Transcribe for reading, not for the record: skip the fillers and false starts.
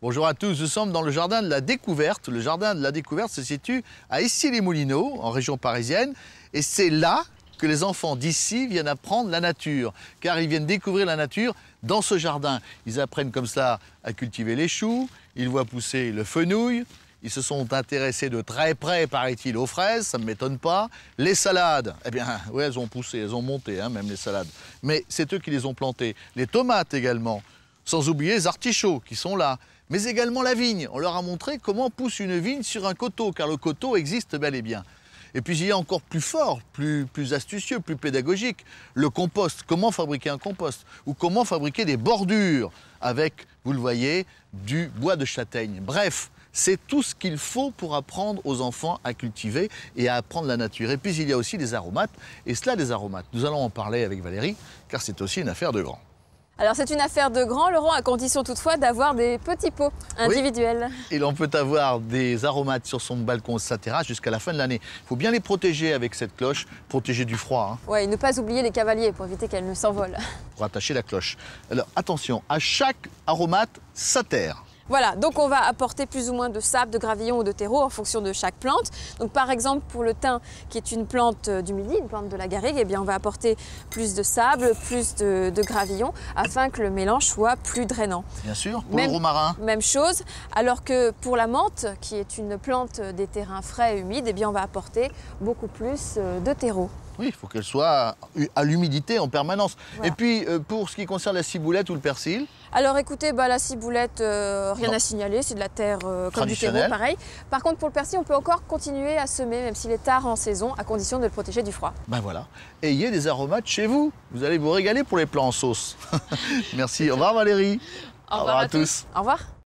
Bonjour à tous, nous sommes dans le jardin de la découverte. Le jardin de la découverte se situe à Issy-les-Moulineaux, en région parisienne. Et c'est là que les enfants d'ici viennent apprendre la nature, car ils viennent découvrir la nature dans ce jardin. Ils apprennent comme ça à cultiver les choux, ils voient pousser le fenouil, ils se sont intéressés de très près, paraît-il, aux fraises, ça ne m'étonne pas. Les salades, eh bien, oui, elles ont poussé, elles ont monté, hein, même les salades. Mais c'est eux qui les ont plantées. Les tomates également, sans oublier les artichauts qui sont là. Mais également la vigne. On leur a montré comment pousse une vigne sur un coteau, car le coteau existe bel et bien. Et puis il y a encore plus fort, plus astucieux, plus pédagogique, le compost. Comment fabriquer un compost? Ou comment fabriquer des bordures avec, vous le voyez, du bois de châtaigne. Bref, c'est tout ce qu'il faut pour apprendre aux enfants à cultiver et à apprendre la nature. Et puis il y a aussi des aromates, et cela des aromates. Nous allons en parler avec Valérie, car c'est aussi une affaire de grand. Alors c'est une affaire de grand, Laurent, à condition toutefois d'avoir des petits pots individuels. Oui. Et l'on peut avoir des aromates sur son balcon, sa terrasse jusqu'à la fin de l'année. Il faut bien les protéger avec cette cloche, protéger du froid. Hein. Oui, et ne pas oublier les cavaliers pour éviter qu'elles ne s'envolent. Pour attacher la cloche. Alors attention, à chaque aromate, sa terre. Voilà, donc on va apporter plus ou moins de sable, de gravillon ou de terreau en fonction de chaque plante. Donc par exemple pour le thym, qui est une plante du midi, une plante de la garrigue, eh bien on va apporter plus de sable, plus de gravillon, afin que le mélange soit plus drainant. Bien sûr, pour le romarin. Même chose, alors que pour la menthe, qui est une plante des terrains frais et humides, eh bien on va apporter beaucoup plus de terreau. Oui, il faut qu'elle soit à l'humidité en permanence. Voilà. Et puis, pour ce qui concerne la ciboulette ou le persil? Alors écoutez, la ciboulette, rien à signaler, c'est de la terre comme du terreau, pareil. Par contre, pour le persil, on peut encore continuer à semer, même s'il est tard en saison, à condition de le protéger du froid. Ben voilà. Ayez des aromates chez vous. Vous allez vous régaler pour les plats en sauce. Merci. Au revoir Valérie. Au revoir à tous. Au revoir.